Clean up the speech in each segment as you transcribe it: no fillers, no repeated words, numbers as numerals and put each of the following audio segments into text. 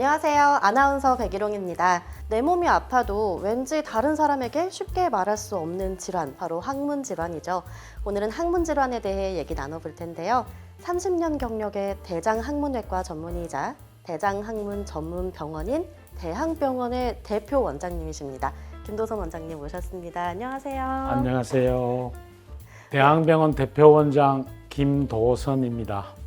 안녕하세요. 아나운서 백일홍입니다. 내 몸이 아파도 왠지 다른 사람에게 쉽게 말할 수 없는 질환, 바로 항문 질환이죠. 오늘은 항문 질환에 대해 얘기 나눠볼 텐데요. 30년 경력의 대장항문외과 전문의이자 대장항문 전문 병원인 대항병원의 대표 원장님이십니다. 김도선 원장님 모셨습니다. 안녕하세요. 안녕하세요. 대항병원 대표 원장 김도선입니다.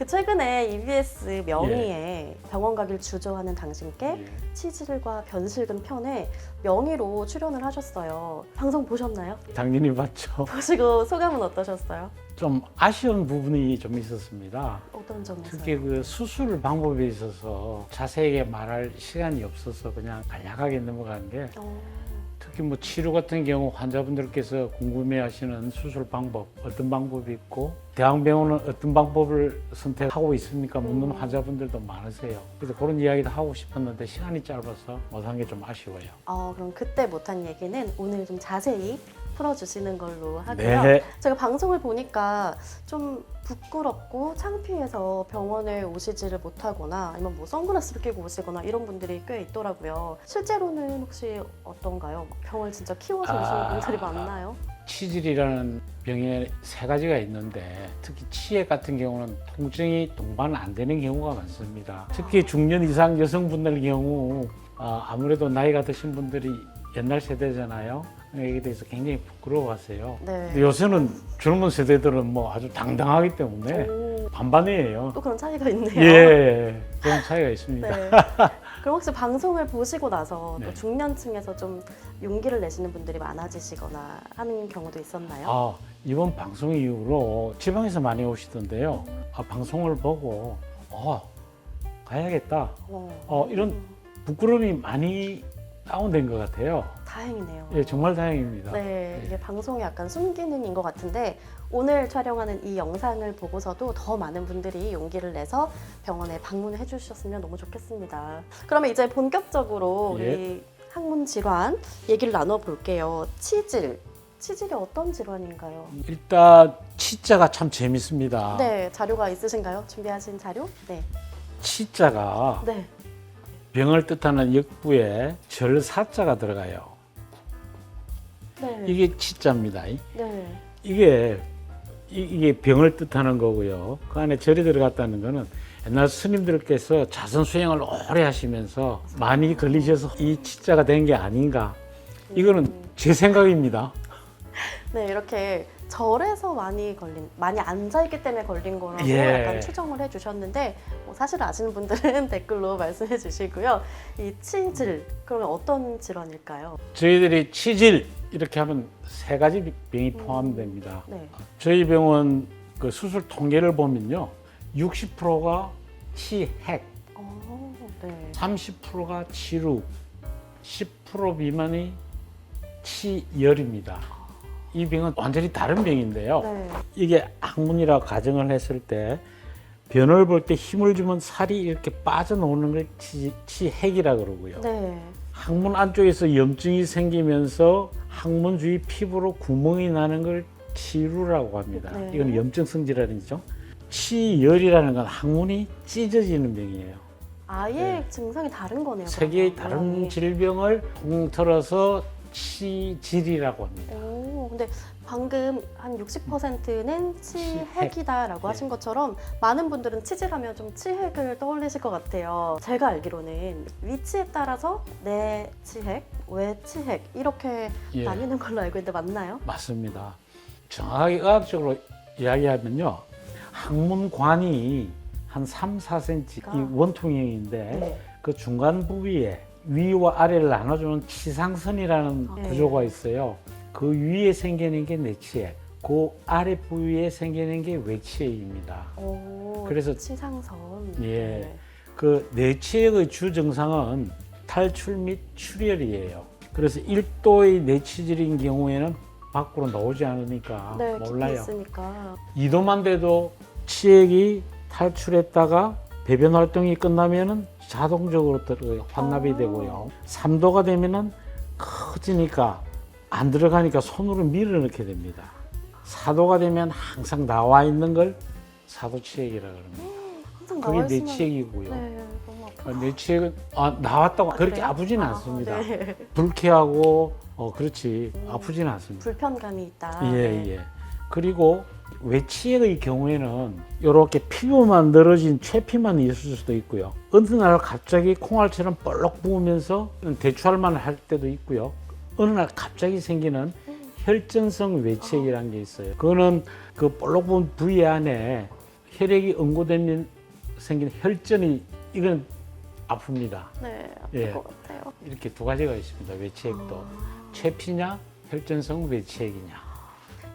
최근에 EBS 명의의 병원 가기를 주저하는 당신께 예. 치질과 변실근 편에 명의로 출연을 하셨어요. 방송 보셨나요? 당연히 봤죠. 보시고 소감은 어떠셨어요? 좀 아쉬운 부분이 좀 있었습니다. 어떤 점에서요? 특히 그 수술 방법에 있어서 자세하게 말할 시간이 없어서 그냥 간략하게 넘어가는 게, 특히 뭐 치료 같은 경우 환자분들께서 궁금해하시는 수술 방법, 어떤 방법이 있고 대학병원은 어떤 방법을 선택하고 있습니까? 묻는 환자분들도 많으세요. 그래서 그런 이야기도 하고 싶었는데 시간이 짧아서 못한 게 좀 아쉬워요. 그럼 그때 못한 얘기는 오늘 좀 자세히 풀어주시는 걸로 하고요. 네. 제가 방송을 보니까 좀 부끄럽고 창피해서 병원에 오시지를 못하거나 아니면 뭐 선글라스를 끼고 오시거나 이런 분들이 꽤 있더라고요. 실제로는 혹시 어떤가요? 병을 진짜 키워서 오시는 분들이 많나요? 치질이라는 병에 세 가지가 있는데, 특히 치액 같은 경우는 통증이 동반 안 되는 경우가 많습니다. 특히 중년 이상 여성분들 경우 아무래도 나이가 드신 분들이 옛날 세대잖아요. 여기에 대해서 굉장히 부끄러워하세요. 네. 근데 요새는 젊은 세대들은 뭐 아주 당당하기 때문에 반반이에요. 또 그런 차이가 있네요. 예, 그런 차이가 있습니다. 네. 그럼 혹시 방송을 보시고 나서 또 네. 중년층에서 좀 용기를 내시는 분들이 많아지시거나 하는 경우도 있었나요? 이번 방송 이후로 지방에서 많이 오시던데요. 방송을 보고 가야겠다. 이런 부끄러움이 많이 다운된 것 같아요. 다행이네요. 예, 정말 다행입니다. 네, 이게 방송의 약간 순기능인 것 같은데 오늘 촬영하는 이 영상을 보고서도 더 많은 분들이 용기를 내서 병원에 방문해 주셨으면 너무 좋겠습니다. 그러면 이제 본격적으로 예. 우리 항문 질환 얘기를 나눠볼게요. 치질이 어떤 질환인가요? 일단 치자가 참 재밌습니다. 네, 자료가 있으신가요? 준비하신 자료? 네. 치자가 네. 병을 뜻하는 역부에 절사자가 들어가요. 네. 이게 치자입니다. 네. 이게 병을 뜻하는 거고요. 그 안에 절이 들어갔다는 거는 옛날 스님들께서 자선 수행을 오래 하시면서 많이 걸리셔서 이 치자가 된 게 아닌가. 이거는 제 생각입니다. 네, 이렇게 절에서 많이 앉아있기 때문에 걸린 거라고 예. 약간 추정을 해주셨는데 사실 아시는 분들은 댓글로 말씀해 주시고요. 이 치질, 그러면 어떤 질환일까요? 저희들이 치질 이렇게 하면 세 가지 병이 포함됩니다. 네. 저희 병원 그 수술 통계를 보면요, 60%가 치핵, 네. 30%가 치루, 10% 미만이 치열입니다. 이 병은 완전히 다른 병인데요. 네. 이게 항문이라고 가정을 했을 때 변을 볼 때 힘을 주면 살이 이렇게 빠져나오는 걸 치핵이라 그러고요. 네. 항문 안쪽에서 염증이 생기면서 항문 주위 피부로 구멍이 나는 걸 치루라고 합니다. 네. 이건 염증성 질환이죠. 치열이라는 건 항문이 찢어지는 병이에요. 아예 증상이 다른 거네요. 세 개의 그러면. 다른 모양이. 질병을 통틀어서 치질이라고 합니다. 근데 방금 한 60%는 치핵이다라고 네. 하신 것처럼 많은 분들은 치질하면 좀 치핵을 떠올리실 것 같아요. 제가 알기로는 위치에 따라서 내치핵, 외치핵 이렇게 예. 나뉘는 걸로 알고 있는데 맞나요? 맞습니다. 정확하게 의학적으로 이야기하면요, 항문관이 한 3, 4cm 이 원통형인데 네. 그 중간 부위에 위와 아래를 나눠주는 치상선이라는 네. 구조가 있어요. 그 위에 생기는 게 내치액, 그 아래 부위에 생기는 게 외치액입니다. 그래서 치상선. 예. 네. 그 내치액의 주 증상은 탈출 및 출혈이에요. 그래서 1도의 내치질인 경우에는 밖으로 나오지 않으니까 네, 깊이 몰라요. 있으니까. 2도만 돼도 치액이 탈출했다가 배변 활동이 끝나면은 자동적으로 환납이 되고요. 3도가 되면은 커지니까 안 들어가니까 손으로 밀어넣게 됩니다. 4도가 되면 항상 나와 있는 걸 사도치액이라고 합니다. 항상 그게 나와 있으면 내치액이고요. 네, 너무 뇌치액은 나왔다고 그렇게 그래요? 아프지는 않습니다. 네. 불쾌하고 그렇지 아프지는 않습니다. 불편감이 있다. 예. 그리고 외치액의 경우에는 이렇게 피부만 늘어진 최피만 있을 수도 있고요. 어느 날 갑자기 콩알처럼 볼록 부으면서 대추할만 할 때도 있고요. 어느 날 갑자기 생기는 혈전성 외치액이라는 게 있어요. 그거는 그 볼록 부은 부위 안에 혈액이 응고되면 생긴 혈전이 이건 아픕니다. 네, 아플 예. 것 같아요. 이렇게 두 가지가 있습니다. 외치액도 최피냐 혈전성 외치액이냐.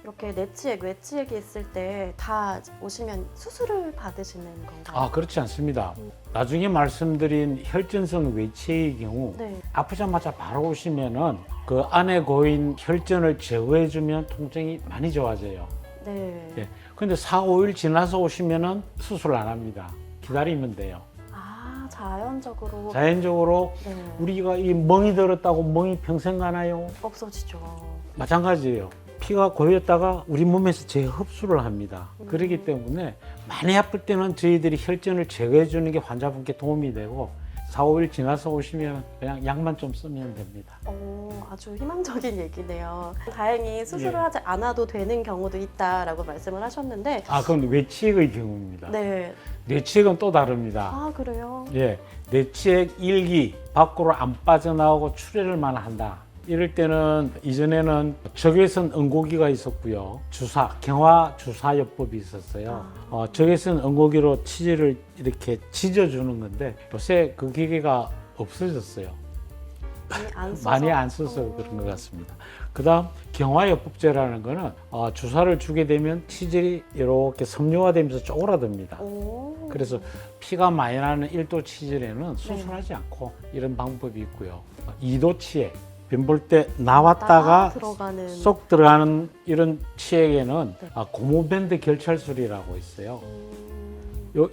이렇게 내치액, 외치액이 있을 때 다 오시면 수술을 받으시는 건가요? 그렇지 않습니다. 나중에 말씀드린 혈전성 외치액의 경우 네. 아프자마자 바로 오시면은 그 안에 고인 혈전을 제거해주면 통증이 많이 좋아져요. 네. 예. 근데 4, 5일 지나서 오시면은 수술 안 합니다. 기다리면 돼요. 자연적으로 자연적으로 네. 우리가 이 멍이 들었다고 멍이 평생 가나요? 없어지죠. 마찬가지예요. 피가 고였다가 우리 몸에서 재흡수를 합니다. 그렇기 때문에 많이 아플 때는 저희들이 혈전을 제거해 주는 게 환자분께 도움이 되고 4, 5일 지나서 오시면 그냥 약만 좀 쓰면 됩니다. 아주 희망적인 얘기네요. 다행히 수술을 예. 하지 않아도 되는 경우도 있다라고 말씀을 하셨는데 그건 외치액의 경우입니다. 네. 뇌치액은 또 다릅니다. 그래요? 예, 뇌치액 1기 밖으로 안 빠져나오고 출혈을만 한다. 이럴 때는 이전에는 적외선 응고기가 있었고요. 경화 주사요법이 있었어요. 적외선 응고기로 치질을 이렇게 찢어주는 건데 요새 그 기계가 없어졌어요. 많이 안 써서 그런 것 같습니다. 그다음 경화요법제라는 거는 주사를 주게 되면 치질이 이렇게 섬유화되면서 쪼그라듭니다. 그래서 피가 많이 나는 1도 치질에는 수술하지 않고 이런 방법이 있고요. 2도 치액, 변 볼 때 나왔다가 들어가는 쏙 들어가는 이런 치액에는 고무밴드 결찰술이라고 있어요.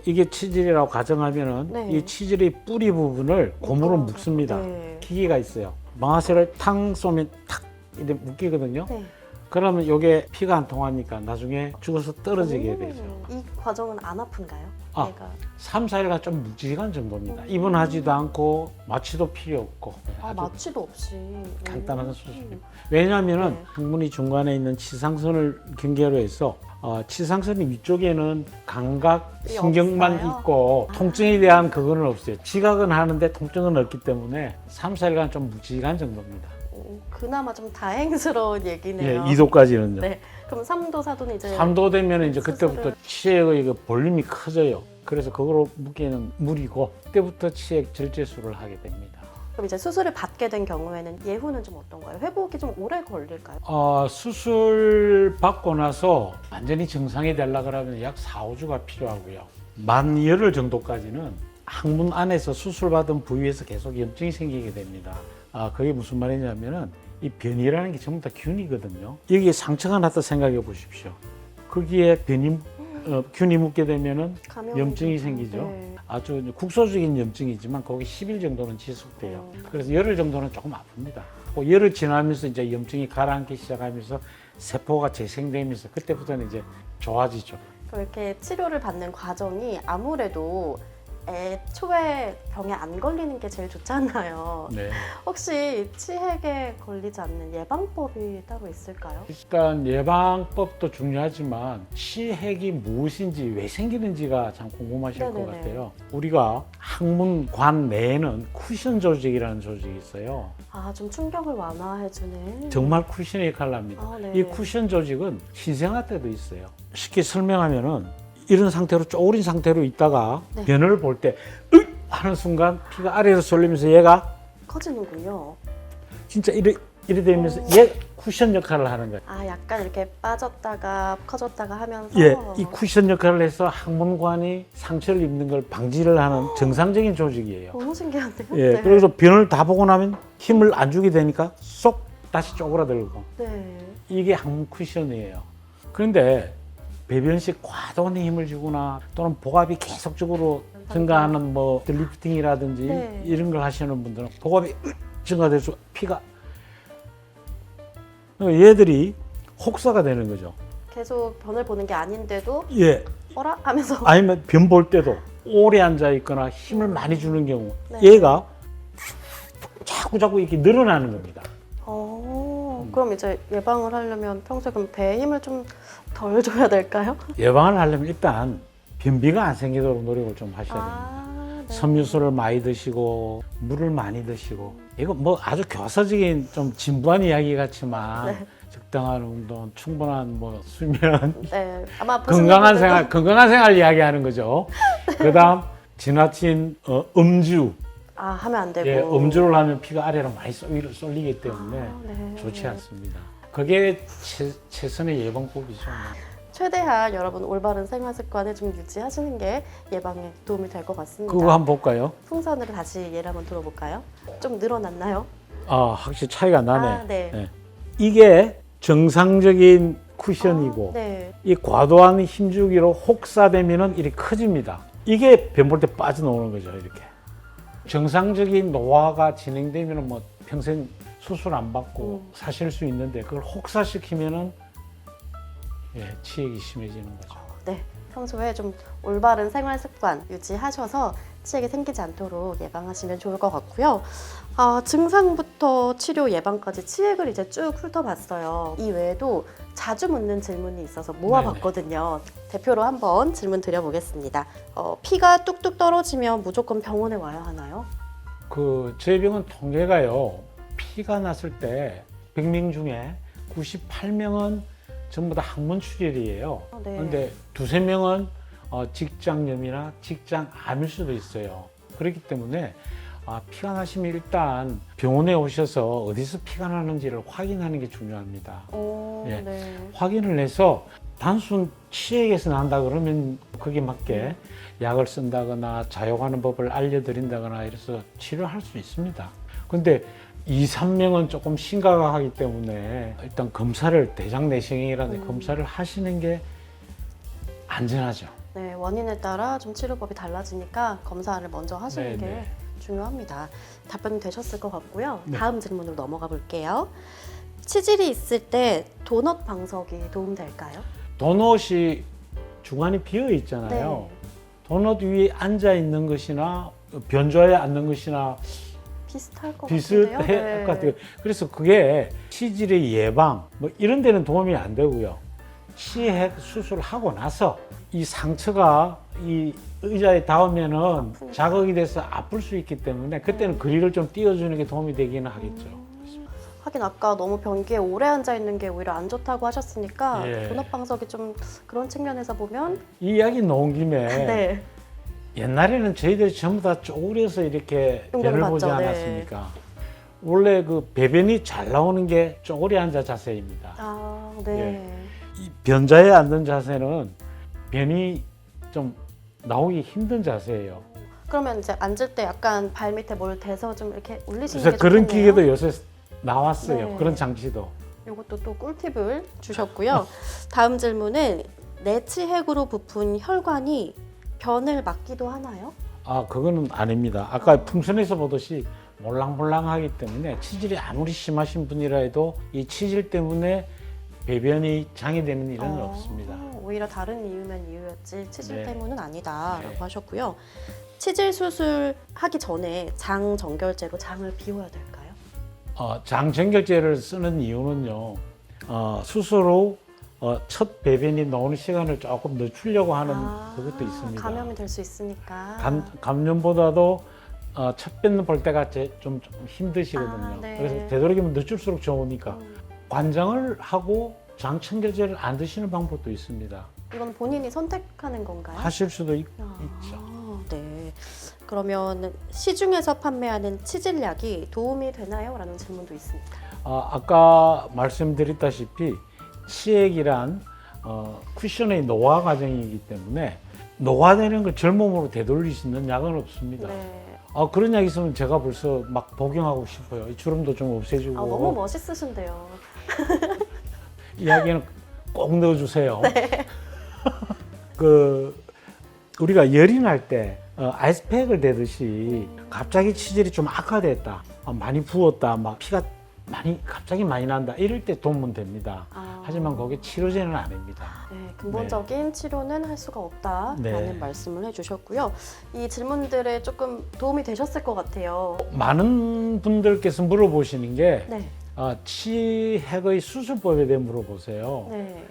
이게 치질이라고 가정하면은 네. 이 치질의 뿌리 부분을 고무로 묶습니다. 네. 기계가 있어요. 망아쇠를 탕 쏘면 탁 이렇게 묶이거든요. 네. 그러면 이게 피가 안 통하니까 나중에 죽어서 떨어지게 되죠. 이 과정은 안 아픈가요? 얘가. 3, 4일간 좀 묵직한 정도입니다. 입원하지도 않고 마취도 필요 없고 아주 마취도 없이 간단한 수술입니다. 왜냐하면 네. 항문이 중간에 있는 치상선을 경계로 해서 치상선 위쪽에는 감각 신경만 없어요? 있고 통증에 대한 그거는 없어요. 지각은 하는데 통증은 없기 때문에 3, 4일간 좀 묵직한 정도입니다. 그나마 좀 다행스러운 얘기네요. 2도까지는요. 네. 그럼 3도, 4도는 이제 3도 되면 이제 그때부터 수술을- 치액의 그 볼륨이 커져요. 그래서 그거로 묶기에는 무리고 그때부터 치액 절제술을 하게 됩니다. 그럼 이제 수술을 받게 된 경우에는 예후는 좀 어떤가요? 회복이 좀 오래 걸릴까요? 수술 받고 나서 완전히 정상이 되려고 그러면 약 4, 5주가 필요하고요. 만 열흘 정도까지는 항문 안에서 수술받은 부위에서 계속 염증이 생기게 됩니다. 그게 무슨 말이냐면은 이 변이라는 게 전부 다 균이거든요. 여기에 상처가 났다 생각해 보십시오. 거기에 균이 묻게 되면은 감염이 염증이 되죠. 생기죠. 네. 아주 국소적인 염증이지만 거기 10일 정도는 지속돼요. 그래서 열흘 정도는 조금 아픕니다. 열흘 지나면서 이제 염증이 가라앉기 시작하면서 세포가 재생되면서 그때부터는 이제 좋아지죠. 그럼 이렇게 치료를 받는 과정이 아무래도 애초에 병에 안 걸리는 게 제일 좋잖아요. 네. 혹시 치핵에 걸리지 않는 예방법이 따로 있을까요? 일단 예방법도 중요하지만 치핵이 무엇인지 왜 생기는지가 참 궁금하실 것 네네네. 같아요. 우리가 항문관 내에는 쿠션 조직이라는 조직이 있어요. 좀 충격을 완화해주는. 정말 쿠션의 역할을 합니다. 네. 이 쿠션 조직은 신생아 때도 있어요. 쉽게 설명하면은 이런 상태로 쪼그린 상태로 있다가 네. 변을 볼 때 으이! 하는 순간 피가 아래에서 쏠리면서 얘가 커지는군요. 진짜 이래 되면서 얘 쿠션 역할을 하는 거예요. 약간 이렇게 빠졌다가 커졌다가 하면서. 예, 이 쿠션 역할을 해서 항문관이 상처를 입는 걸 방지를 하는 정상적인 조직이에요. 너무 신기한데요? 예, 네. 그래서 변을 다 보고 나면 힘을 안 주게 되니까 쏙 다시 쪼그라들고 네. 이게 항문 쿠션이에요. 그런데 배변식 과도한 힘을 주거나 또는 복압이 계속적으로 증가하는 뭐 리프팅이라든지 네. 이런 걸 하시는 분들은 복압이 증가돼서 피가 얘들이 혹사가 되는 거죠. 계속 변을 보는 게 아닌데도 예. 어라 하면서. 아니면 변 볼 때도 오래 앉아 있거나 힘을 많이 주는 경우 네. 얘가 자꾸 이렇게 늘어나는 겁니다. 그럼 이제 예방을 하려면 평소에 그럼 배에 힘을 좀 덜 줘야 될까요? 예방을 하려면 일단 변비가 안 생기도록 노력을 좀 하셔야 됩니다. 네. 섬유수를 많이 드시고 물을 많이 드시고 이거 뭐 아주 교사적인 좀 진부한 이야기 같지만 네. 적당한 운동, 충분한 뭐 수면, 네, 아마 건강한 보시는 생활, 건강한 생활 이야기하는 거죠. 그다음 지나친 음주, 하면 안 되고. 예, 음주를 하면 피가 아래로 많이 쏠리기 때문에 네. 좋지 않습니다. 그게 최선의 예방법이죠. 최대한 여러분 올바른 생활 습관을 좀 유지하시는 게 예방에 도움이 될 것 같습니다. 그거 한번 볼까요? 풍선으로 다시 예를 한번 들어볼까요? 좀 늘어났나요? 확실히 차이가 나네. 네. 예. 이게 정상적인 쿠션이고 네. 이 과도한 힘주기로 혹사되면은 이렇게 커집니다. 이게 변볼 때 빠져나오는 거죠. 이렇게 정상적인 노화가 진행되면은 뭐 평생 수술 안 받고 사실 수 있는데 그걸 혹사시키면은 치액이 심해지는 거죠. 네. 평소에 좀 올바른 생활 습관 유지하셔서 치액이 생기지 않도록 예방하시면 좋을 것 같고요. 증상부터 치료 예방까지 치액을 이제 쭉 훑어봤어요. 이 외에도 자주 묻는 질문이 있어서 모아봤거든요. 대표로 한번 질문 드려보겠습니다. 피가 뚝뚝 떨어지면 무조건 병원에 와야 하나요? 저희 병원 통계가요. 피가 났을 때 100명 중에 98명은 전부 다 항문 출혈이에요. 네. 그런데 두세 명은 직장염이나 직장암일 수도 있어요. 그렇기 때문에 피가 나시면 일단 병원에 오셔서 어디서 피가 나는지를 확인하는 게 중요합니다. 예. 네. 확인을 해서 단순 치액에서 난다 그러면 거기에 맞게 약을 쓴다거나 자욕하는 법을 알려드린다거나 이래서 치료할 수 있습니다. 근데 2, 3명은 조금 심각하기 때문에 일단 검사를 대장 내시경이라든지 검사를 하시는 게 안전하죠. 네, 원인에 따라 좀 치료법이 달라지니까 검사를 먼저 하시는 게 네. 중요합니다. 답변이 되셨을 것 같고요. 네. 다음 질문으로 넘어가 볼게요. 치질이 있을 때 도넛 방석이 도움될까요? 도넛이 중간에 비어 있잖아요. 네. 도넛 위에 앉아 있는 것이나 변조에 앉는 것이나 비슷할 것 비슷할 같은데요. 것 같아요. 그래서 그게 치질의 예방 뭐 이런 데는 도움이 안 되고요. 치핵 수술을 하고 나서 이 상처가 이 의자에 닿으면은 자극이 돼서 아플 수 있기 때문에 그때는 그릴을 좀 띄워주는 게 도움이 되기는 하겠죠. 하긴 아까 너무 변기에 오래 앉아 있는 게 오히려 안 좋다고 하셨으니까 예. 도넛 방석이 좀 그런 측면에서 보면 이 이야기 나온 김에 네. 옛날에는 저희들이 전부 다 쪼그려서 이렇게 용도를 변을 보지 봤죠. 네. 않았습니까? 원래 그 배변이 잘 나오는 게 쪼그려 앉아 자세입니다. 네. 이 변자에 앉는 자세는 변이 좀 나오기 힘든 자세예요. 그러면 이제 앉을 때 약간 발 밑에 뭘 대서 좀 이렇게 올리시는 그래서 게 그런 좋겠네요. 기계도 요새 나왔어요. 네. 그런 장치도. 이것도 또 꿀팁을 주셨고요. 다음 질문은 내치핵으로 부푼 혈관이 변을 막기도 하나요? 그거는 아닙니다. 아까 풍선에서 보듯이 몰랑몰랑하기 때문에 치질이 아무리 심하신 분이라 해도 이 치질 때문에 배변이 장애되는 일은 없습니다. 오히려 다른 이유면 이유였지 치질 네. 때문은 아니다라고 네. 하셨고요. 치질 수술 하기 전에 장 정결제로 장을 비워야 될까요? 장 정결제를 쓰는 이유는요. 수술 후 첫 배변이 나오는 시간을 조금 늦추려고 하는 그것도 있습니다. 감염이 될 수 있으니까. 감염보다도 첫 뱉는 볼 때가 좀 힘드시거든요. 네. 그래서 되도록이면 늦출수록 좋으니까 관장을 하고 장 청결제를 안 드시는 방법도 있습니다. 이건 본인이 선택하는 건가요? 하실 수도 있죠. 네. 그러면 시중에서 판매하는 치질약이 도움이 되나요? 라는 질문도 있습니다. 아까 말씀드렸다시피 치액이란 쿠션의 노화 과정이기 때문에 노화되는 걸 젊음으로 되돌릴 수 있는 약은 없습니다. 네. 그런 약 있으면 제가 벌써 막 복용하고 싶어요. 이 주름도 좀 없애주고. 너무 멋있으신데요. 이야기는 꼭 넣어주세요. 네. 우리가 열이 날 때 아이스팩을 대듯이 갑자기 치질이 좀 악화됐다, 많이 부었다, 막 피가 갑자기 많이 난다 이럴 때 도움은 됩니다. 하지만 그게 치료제는 아닙니다. 네, 근본적인 치료는 할 수가 없다라는 네. 말씀을 해주셨고요. 이 질문들에 조금 도움이 되셨을 것 같아요. 많은 분들께서 물어보시는 게 네, 치핵의 수술법에 대해 물어보세요. 네,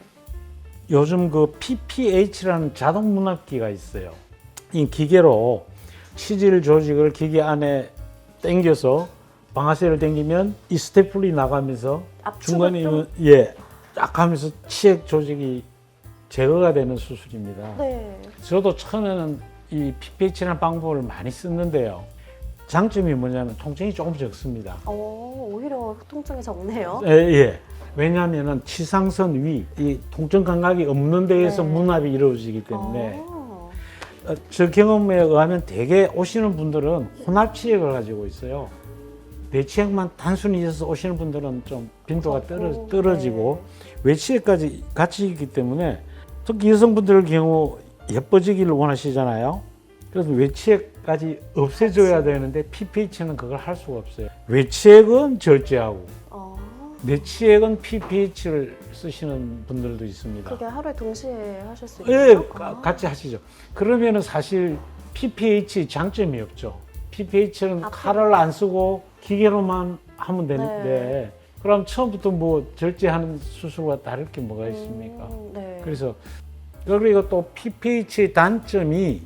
요즘 그 PPH라는 자동 문합기가 있어요. 이 기계로 치질 조직을 기계 안에 당겨서 방아쇠를 당기면 이 스테플이 나가면서 중간에 압축을 딱 하면서 치액 조직이 제거가 되는 수술입니다. 네, 저도 처음에는 이 PPH라는 방법을 많이 썼는데요. 장점이 뭐냐면 통증이 조금 적습니다. 오히려 통증이 적네요. 예. 왜냐하면 치상선 위, 이 통증 감각이 없는 데에서 네. 문합이 이루어지기 때문에 저 경험에 의하면 대개 오시는 분들은 혼합치액을 가지고 있어요. 내치액만 단순히 있어서 오시는 분들은 좀 빈도가 떨어지고 외치액까지 같이 있기 때문에 특히 여성분들 경우 예뻐지기를 원하시잖아요. 그래서 외치액까지 없애줘야 되는데 PPH는 그걸 할 수가 없어요. 외치액은 절제하고 내치액은 PPH를 쓰시는 분들도 있습니다. 그게 하루에 동시에 하실 수 예, 있나요? 같이 하시죠. 그러면은 사실 PPH 장점이 없죠. PPH는 칼을 안 쓰고 기계로만 하면 되는데 그럼 처음부터 뭐 절제하는 수술과 다를 게 뭐가 있습니까? 네. 그래서 그리고 또 PPH의 단점이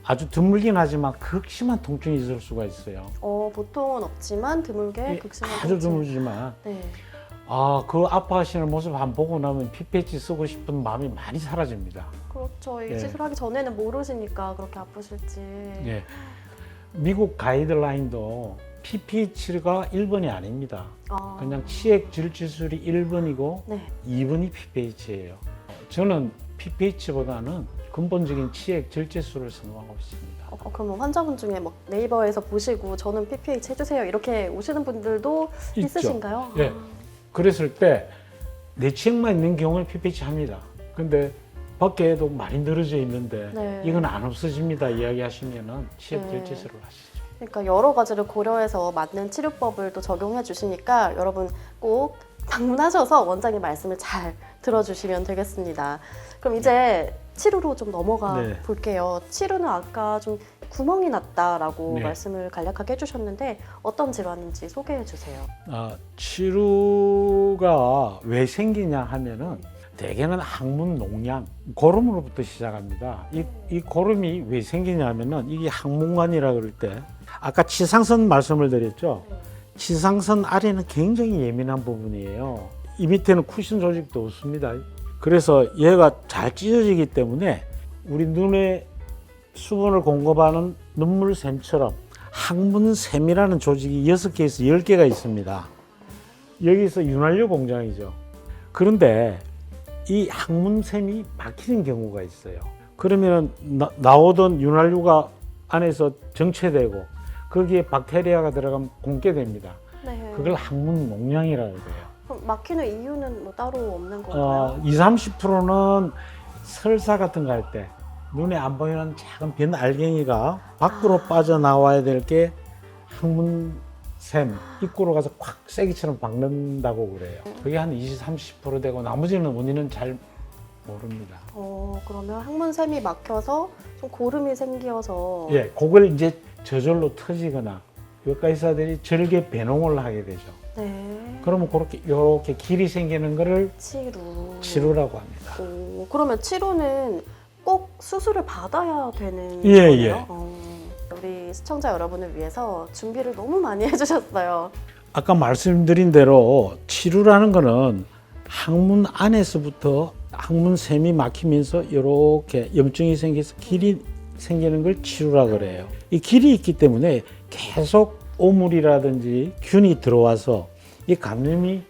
아주 드물긴 하지만 극심한 통증이 있을 수가 있어요. 보통은 없지만 드물게 극심한 아주 통증. 드물지만 네. 그 아파하시는 모습 한 보고 나면 PPH 쓰고 싶은 마음이 많이 사라집니다. 그렇죠. 이 예. 시술하기 전에는 모르시니까 그렇게 아프실지. 예. 미국 가이드라인도 PPH가 1번이 아닙니다. 그냥 치액 질주술이 1번이고 네. 2번이 PPH예요. 저는 PPH보다는 근본적인 치액 절제술을 선호하고 있습니다. 그러면 환자분 중에 뭐 네이버에서 보시고 저는 PPH 해주세요 이렇게 오시는 분들도 있죠. 있으신가요? 예. 그랬을 때 내치액만 있는 경우는 PPH 합니다. 근데 밖에도 많이 늘어져 있는데 네. 이건 안 없어집니다. 이야기하시면은 치액 네. 절제술을 하시죠. 그러니까 여러 가지를 고려해서 맞는 치료법을 또 적용해 주시니까 여러분 꼭 방문하셔서 원장님 말씀을 잘 들어주시면 되겠습니다. 그럼 이제 치료로 좀 넘어가 네. 볼게요. 치료는 아까 좀 구멍이 났다라고 네. 말씀을 간략하게 해주셨는데 어떤 질환인지 소개해 주세요. 치루가 왜 생기냐 하면은 대개는 항문 농양, 고름으로부터 시작합니다. 이 고름이 왜 생기냐 하면은 이게 항문관이라 그럴 때 아까 치상선 말씀을 드렸죠. 치상선 아래는 굉장히 예민한 부분이에요. 이 밑에는 쿠션 조직도 없습니다. 그래서 얘가 잘 찢어지기 때문에 우리 눈에 수분을 공급하는 눈물샘처럼 항문샘이라는 조직이 6개에서 10개가 있습니다. 여기서 윤활유 공장이죠. 그런데 이 항문샘이 막히는 경우가 있어요. 그러면 나오던 윤활유가 안에서 정체되고 거기에 박테리아가 들어가면 공게 됩니다. 네. 그걸 항문 농양이라고 해요. 그럼 막히는 이유는 뭐 따로 없는 건가요? 20-30%는 설사 같은 거 할 때 눈에 안 보이는 작은 변 알갱이가 밖으로 빠져나와야 될 게 항문샘 입구로 가서 콱 세기처럼 박는다고 그래요. 그게 한 20-30% 되고 나머지는 원인은 잘 모릅니다. 그러면 항문샘이 막혀서 좀 고름이 생겨서 예, 그걸 이제 저절로 터지거나 외과의사들이 절개 배농을 하게 되죠. 네. 그러면 그렇게 이렇게 길이 생기는 거를 치루라고 합니다. 그러면 치료는 꼭 수술을 받아야 되는 예, 거예요? 예. 우리 시청자 여러분을 위해서 준비를 너무 많이 해주셨어요. 아까 말씀드린 대로 치루라는 거는 항문 안에서부터 항문샘이 막히면서 이렇게 염증이 생겨서 길이 생기는 걸 치루라 그래요. 이 길이 있기 때문에 계속 오물이라든지 균이 들어와서 이 감염이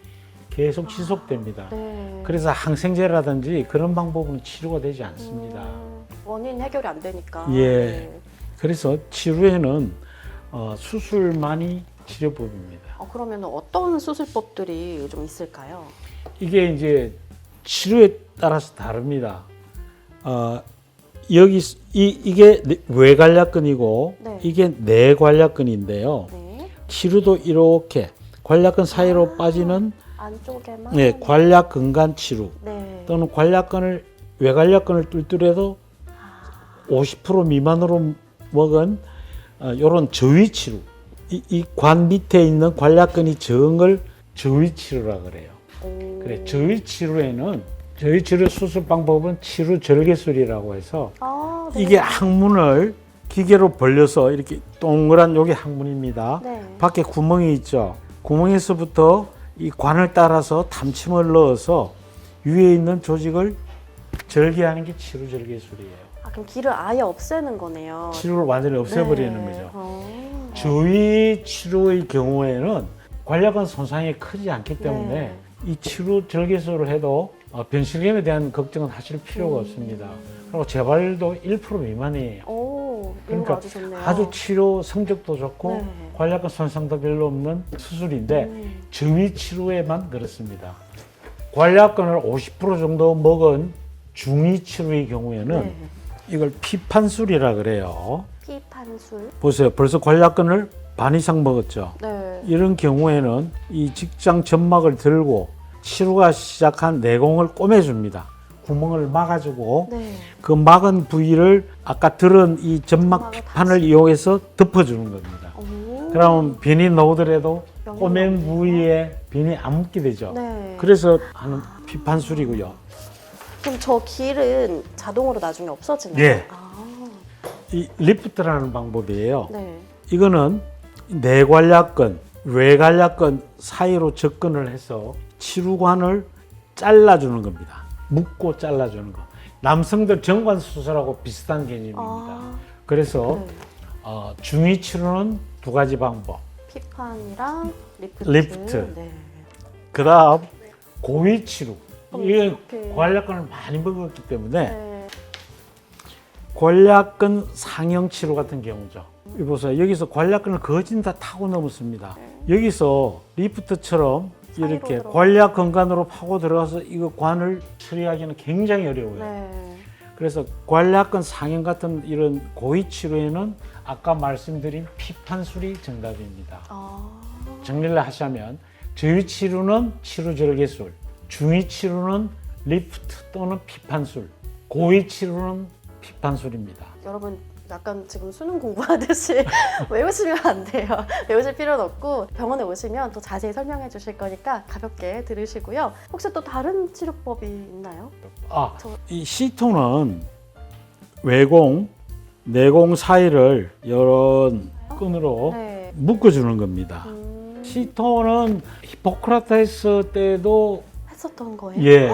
계속 지속됩니다. 네. 그래서 항생제라든지 그런 방법은 치료가 되지 않습니다. 원인 해결이 안 되니까. 예. 네. 그래서 치료에는 수술만이 치료법입니다. 그러면 어떤 수술법들이 좀 있을까요? 이게 이제 치료에 따라서 다릅니다. 여기 이게 외관략근이고 네. 이게 내관략근인데요. 네. 치료도 이렇게 관략근 사이로 빠지는 안쪽에만. 네, 관략 근간 치루 네. 또는 관략근을 외관략근을 뚫더라도 50% 미만으로 먹은 이런 저위 치루. 이 관 밑에 있는 관략근이 적은 걸 저위 치루라 그래요. 오. 그래 저위 치루에는 저위 치루 수술 방법은 치루 절개술이라고 해서 아, 네. 이게 항문을 기계로 벌려서 이렇게 동그란 요게 항문입니다. 네. 밖에 구멍이 있죠. 구멍에서부터 이 관을 따라서 담침을 넣어서 위에 있는 조직을 절개하는 게 치루 절개술이에요. 아, 그럼 기를 아예 없애는 거네요. 치루를 완전히 없애버리는 네. 거죠. 어. 저위 치료의 경우에는 관략근 손상이 크지 않기 때문에 네. 이 치료 절개술을 해도 변실감에 대한 걱정은 하실 필요가 없습니다. 그리고 재발도 1% 미만이에요. 오, 이거 그러니까 아주 좋네요. 아주 치료 성적도 좋고 네. 관략근 손상도 별로 없는 수술인데 저위 치료에만 그렇습니다. 관략근을 50% 정도 먹은 중위 치료의 경우에는 네. 이걸 피판술이라 그래요. 피판술. 보세요. 벌써 관략근을 반 이상 먹었죠. 네. 이런 경우에는 이 직장 점막을 들고 치료가 시작한 내공을 꼬매줍니다. 구멍을 막아주고 네. 그 막은 부위를 아까 들은 이 점막 점막을 피판을 이용해서 덮어주는 겁니다. 오. 그러면 변이 나오더라도 영향이 꼬맨 없네요. 부위에 변이 안 묻게 되죠. 네. 그래서 하는 피판술이고요. 그럼 저 길은 자동으로 나중에 없어지나요? 예. 아, 이 리프트라는 방법이에요. 네. 이거는 내관략근, 외관략근 사이로 접근을 해서 치루관을 잘라주는 겁니다. 묶고 잘라주는 거. 남성들 정관 수술하고 비슷한 개념입니다. 아, 그래서 네. 중위 치료는 두 가지 방법. 피판이랑 리프트. 리프트. 네. 그다음 고위 치료. 이게 이렇게. 관략근을 많이 먹었기 때문에 네. 관략근 상형 치료 같은 경우죠. 이 보세요. 여기서 관략근을 거진 다 타고 넘었습니다. 여기서 리프트처럼 이렇게 들어가. 관략 근간으로 파고 들어가서 이거 관을 처리하기는 굉장히 어려워요. 네. 그래서 관략근 상형 같은 이런 고위 치료에는 아까 말씀드린 피판술이 정답입니다. 아, 정리를 하자면 저위 치료는 치료 절개술, 중위 치료는 리프트 또는 피판술, 고위 치료는 피판술입니다. 여러분 약간 지금 수능 공부하듯이 외우시면 안 돼요. 외우실 필요는 없고 병원에 오시면 또 자세히 설명해 주실 거니까 가볍게 들으시고요. 혹시 또 다른 치료법이 있나요? 이 시토는 외공, 내공 사이를 이런 끈으로 네. 묶어주는 겁니다. 시토는 히포크라테스 때도 했었던 거예요? 예,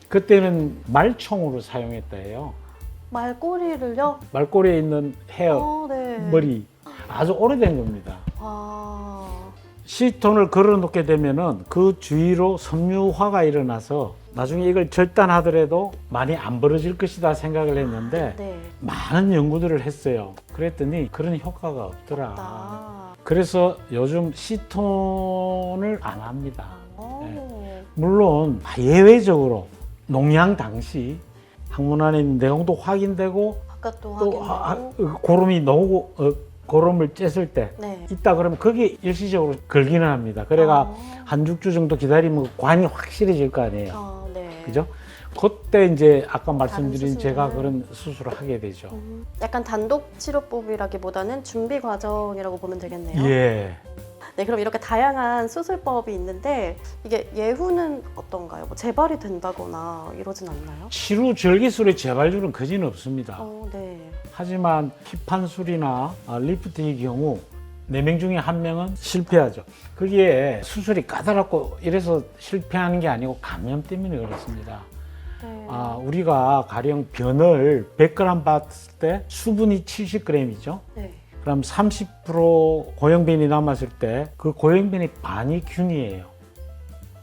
그때는 말총으로 사용했다 해요. 말꼬리를요? 말꼬리에 있는 헤어, 네. 머리 아주 오래된 겁니다. 아, 시톤을 걸어놓게 되면은 그 주위로 섬유화가 일어나서 나중에 이걸 절단하더라도 많이 안 벌어질 것이다 생각을 했는데 네. 많은 연구들을 했어요. 그랬더니 그런 효과가 없더라. 아. 그래서 요즘 시톤을 안 합니다. 오. 물론 예외적으로 농양 당시 항문 안에 있는 내공도 확인되고 바깥도 또 확인되고. 고름이 나오고 고름을 쬐을 때 네. 있다 그러면 거기에 일시적으로 걸기는 합니다. 그래가 아. 한 6주 정도 기다리면 관이 확실해질 거 아니에요. 아, 네. 그죠? 그때 이제 아까 말씀드린 수술을. 제가 그런 수술을 하게 되죠. 약간 단독 치료법이라기보다는 준비 과정이라고 보면 되겠네요. 예. 네, 그럼 이렇게 다양한 수술법이 있는데 이게 예후는 어떤가요? 뭐 재발이 된다거나 이러진 않나요? 치료 절개술의 재발률은 거진 없습니다. 네. 하지만 피판술이나 리프트의 경우 4명 중에 1명은 실패하죠. 그게 수술이 까다롭고 이래서 실패하는 게 아니고 감염 때문에 그렇습니다. 네. 우리가 가령 변을 100g 봤을 때 수분이 70g이죠. 네. 그럼 30% 고형변이 남았을 때 그 고형변이 반이 균이에요.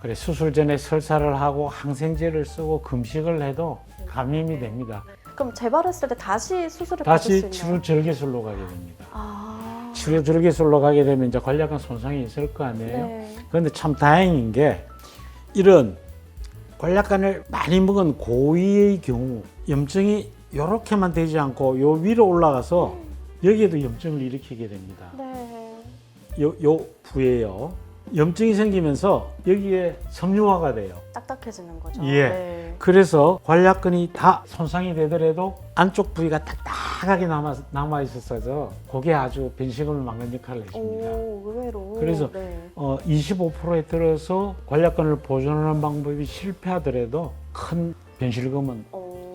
그래 수술 전에 설사를 하고 항생제를 쓰고 금식을 해도 감염이 됩니다. 그럼 재발했을 때 다시 수술을 받을 수 다시 있나요? 치료 절개술로 가게 됩니다. 아. 치료 절개술로 가게 되면 이제 관략근 손상이 있을 거 아니에요. 네. 그런데 참 다행인 게 이런 관략근을 많이 먹은 고위의 경우 염증이 이렇게만 되지 않고 요 위로 올라가서 여기에도 염증을 일으키게 됩니다. 네. 요 부에요. 염증이 생기면서 여기에 섬유화가 돼요. 딱딱해지는 거죠. 예. 네. 그래서 관략근이 다 손상이 되더라도 안쪽 부위가 딱딱하게 남아 있었어서 그게 아주 변식을 막는 역할을 했습니다. 오, 의외로. 그래서 네. 25%에 들어서 관략근을 보존하는 방법이 실패하더라도 큰 변실금은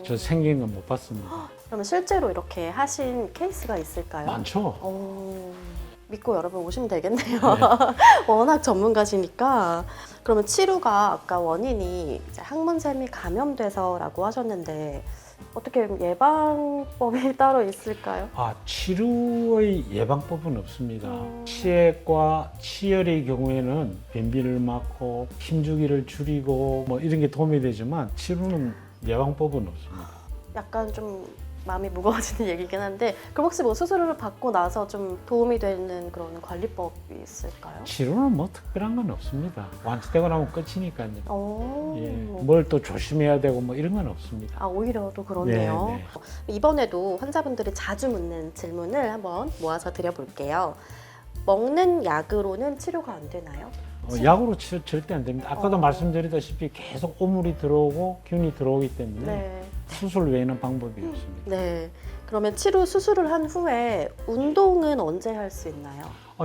저 생긴 건 못 봤습니다. 그러면 실제로 이렇게 하신 케이스가 있을까요? 많죠. 믿고 여러분 오시면 되겠네요. 워낙 전문가시니까. 그러면 치료가 아까 원인이 이제 항문샘이 감염돼서라고 하셨는데 어떻게 예방법이 따로 있을까요? 치료의 예방법은 없습니다. 치액과 치열의 경우에는 변비를 막고 힘주기를 줄이고 뭐 이런 게 도움이 되지만 치료는 예방법은 없습니다. 약간 좀 마음이 무거워지는 얘기긴 한데 그럼 혹시 뭐 수술을 받고 나서 좀 도움이 되는 그런 관리법이 있을까요? 치료는 뭐 특별한 건 없습니다. 완치되고 나면 끝이니까요. 오. 예, 뭘 또 조심해야 되고 뭐 이런 건 없습니다. 오히려 또 그렇네요. 네, 이번에도 환자분들이 자주 묻는 질문을 한번 모아서 드려볼게요. 먹는 약으로는 치료가 안 되나요? 약으로 치료 절대 안 됩니다. 아까도 말씀드렸다시피 계속 오물이 들어오고 균이 들어오기 때문에 네. 수술 외에는 방법이 없습니다. 네. 그러면 수술을 한 후에 운동은 언제 할 수 있나요?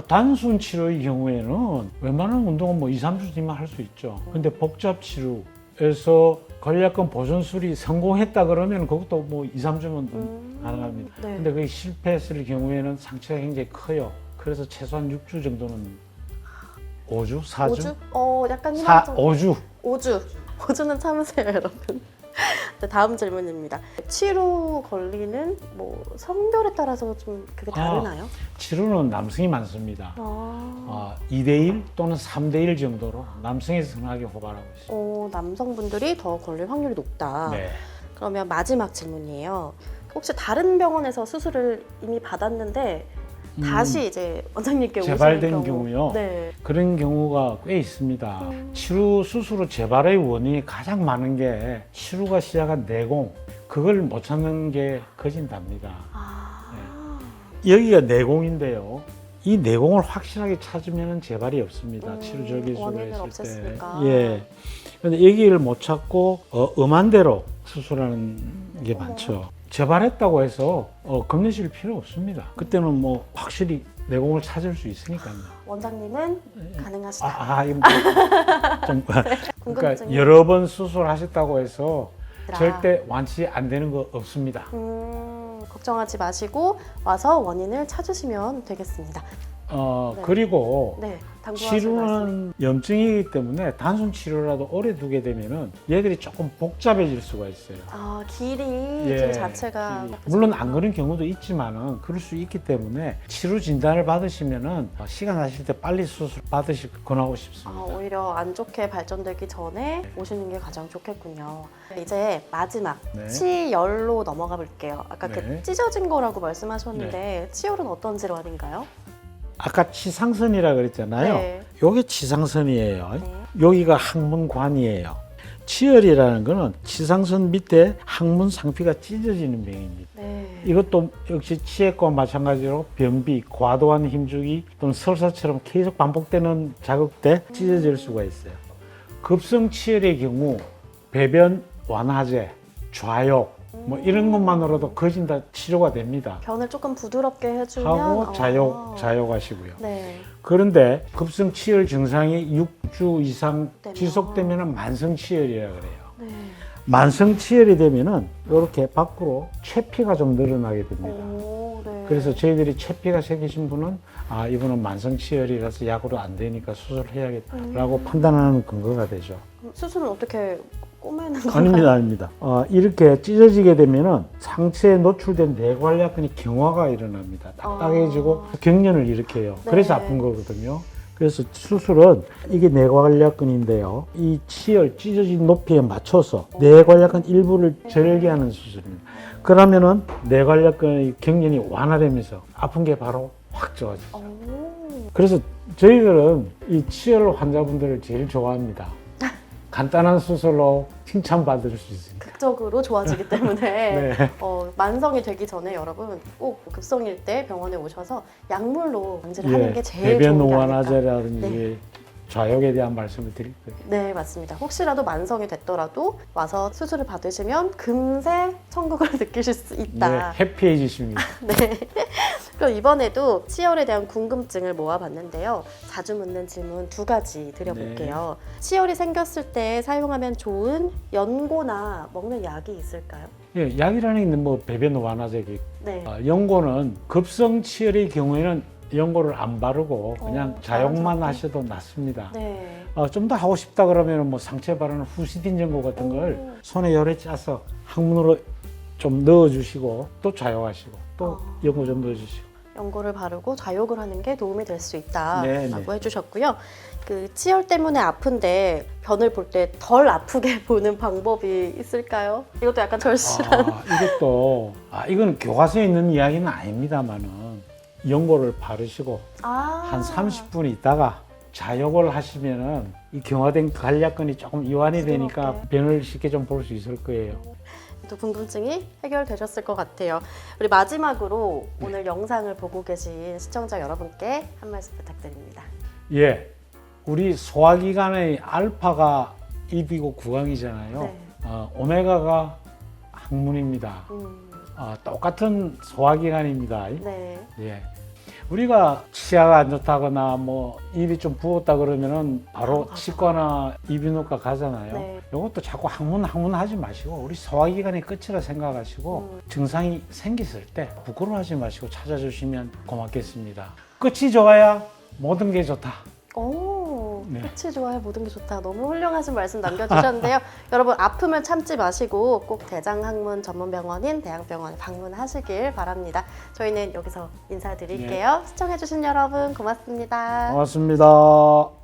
단순 치료의 경우에는 웬만한 운동은 뭐 2, 3주 뒤면 할 수 있죠. 근데 복잡 치료에서 관략근 보존술이 성공했다 그러면 그것도 뭐 2, 3주면 가능합니다. 네. 근데 그게 실패했을 경우에는 상처가 굉장히 커요. 그래서 최소한 6주 정도는 5주? 4주? 5주? 약간 희망적. 5주. 5주. 5주는 참으세요, 여러분. 네, 다음 질문입니다. 치료 권리는 뭐 성별에 따라서 좀 그게 다르나요? 치료는 남성이 많습니다. 2대1 또는 3대1 정도로 남성이 선호하게 호발하고 있습니다. 남성분들이 더 걸릴 확률이 높다. 네. 그러면 마지막 질문이에요. 혹시 다른 병원에서 수술을 이미 받았는데 다시 이제 원장님께 오시는 재발된 경우. 경우요? 네. 그런 경우가 꽤 있습니다. 치료 수술 후 재발의 원인이 가장 많은 게 치료가 시작한 내공, 그걸 못 찾는 게 거진답니다. 여기가 내공인데요. 이 내공을 확실하게 찾으면 재발이 없습니다. 치료 절개술을 원인을 했을 때. 없앴으니까. 예. 근데 여기를 못 찾고 엄한 대로 수술하는 게 많죠. 재발했다고 해서 겁내실 필요 없습니다. 그때는 뭐 확실히 내공을 찾을 수 있으니까요. 원장님은 가능하시다. 이거 좀 그러니까 궁금증이. 여러 번 수술하셨다고 해서 아. 절대 완치 안 되는 거 없습니다. 걱정하지 마시고 와서 원인을 찾으시면 되겠습니다. 네. 그리고 네, 당부하신 말씀. 치료는 염증이기 때문에 단순 치료라도 오래 두게 되면은 얘들이 조금 복잡해질 수가 있어요. 길이 예, 길 자체가 물론 안 그런 경우도 있지만은 그럴 수 있기 때문에 치료 진단을 받으시면은 시간 나실 때 빨리 수술 받으실 권하고 싶습니다. 오히려 안 좋게 발전되기 전에 오시는 게 가장 좋겠군요. 이제 마지막 네. 치열로 넘어가 볼게요. 아까 네. 그 찢어진 거라고 말씀하셨는데 치열은 어떤 질환인가요? 아까 치상선이라 그랬잖아요. 네. 요게 치상선이에요. 네. 여기가 항문관이에요. 치열이라는 거는 치상선 밑에 항문 상피가 찢어지는 병입니다. 네. 이것도 역시 치액과 마찬가지로 변비, 과도한 힘주기 또는 설사처럼 계속 반복되는 자극 때 찢어질 수가 있어요. 급성 치열의 경우 배변 완화제, 좌욕 뭐 이런 것만으로도 거진 다 치료가 됩니다. 변을 조금 부드럽게 해주면 하고 자욕하시고요. 네. 그런데 급성 치열 증상이 6주 이상 되면. 지속되면 만성 치열이라 그래요. 네. 만성 치열이 되면은 이렇게 밖으로 체피가 좀 늘어나게 됩니다. 네. 그래서 저희들이 체피가 생기신 분은 이분은 만성 치열이라서 약으로 안 되니까 수술을 해야겠다라고 판단하는 근거가 되죠. 그럼 수술은 어떻게 꼬매는 건가요? 아닙니다. 이렇게 찢어지게 되면은 상체에 노출된 뇌관략근이 경화가 일어납니다. 딱딱해지고 경련을 일으켜요. 네. 그래서 아픈 거거든요. 그래서 수술은 이게 뇌관략근인데요. 이 치열, 찢어진 높이에 맞춰서 뇌관략근 일부를 절개하는 수술입니다. 그러면은 뇌관략근의 경련이 완화되면서 아픈 게 바로 확 좋아져요. 그래서 저희들은 이 치열 환자분들을 제일 좋아합니다. 간단한 수술로 칭찬받을 수 있습니다. 극적으로 좋아지기 때문에 네. 만성이 되기 전에 여러분 꼭 급성일 때 병원에 오셔서 약물로 방지를 하는 게 제일 배변 좋은 게 아닐까. 완화제라든지 네. 좌욕에 대한 말씀을 드릴 거예요. 네, 맞습니다. 혹시라도 만성이 됐더라도 와서 수술을 받으시면 금세 천국을 느끼실 수 있다. 네, 해피해지십니다. 네. 그럼 이번에도 치열에 대한 궁금증을 모아봤는데요. 자주 묻는 질문 2가지 드려볼게요. 치열이 생겼을 때 사용하면 좋은 연고나 먹는 약이 있을까요? 예, 약이라는 게 뭐 배변 완화제기. 네. 연고는 급성 치열의 경우에는 연고를 안 바르고 그냥 자욕만 자연스럽게? 하셔도 낫습니다. 네. 좀 더 하고 싶다 그러면 뭐 상처에 바르는 후시딘 연고 같은 걸 손에 열에 짜서 항문으로 좀 넣어주시고 또 자욕하시고 또 연고 좀 넣어주시고. 연고를 바르고 좌욕을 하는 게 도움이 될 수 있다라고 네, 네. 해주셨고요. 그 치열 때문에 아픈데 변을 볼 때 덜 아프게 보는 방법이 있을까요? 이것도 약간 절실한. 이건 교과서에 있는 이야기는 아닙니다만은 연고를 바르시고 한 한 30분 있다가 자욕을 하시면은 이 경화된 관략근이 조금 이완이 되니까 부드럽게. 변을 쉽게 좀 볼 수 있을 거예요. 또 궁금증이 해결되셨을 것 같아요. 우리 마지막으로 오늘 영상을 보고 계신 시청자 여러분께 한 말씀 부탁드립니다. 예, 우리 소화기관의 알파가 입이고 구강이잖아요. 네. 오메가가 항문입니다. 똑같은 소화기관입니다. 네. 예. 우리가 치아가 안 좋다거나 뭐 입이 좀 부었다 그러면은 바로 가죠. 치과나 이비인후과 가잖아요. 네. 이것도 자꾸 항문 하지 마시고 우리 소화기관의 끝이라 생각하시고 증상이 생겼을 때 부끄러워하지 마시고 찾아주시면 고맙겠습니다. 끝이 좋아야 모든 게 좋다. 오, 네. 끝이 좋아요. 모든 게 좋다. 너무 훌륭하신 말씀 남겨주셨는데요. 여러분 아픔을 참지 마시고 꼭 대장학문 전문병원인 대학병원에 방문하시길 바랍니다. 저희는 여기서 인사드릴게요. 시청해주신 여러분 고맙습니다. 고맙습니다.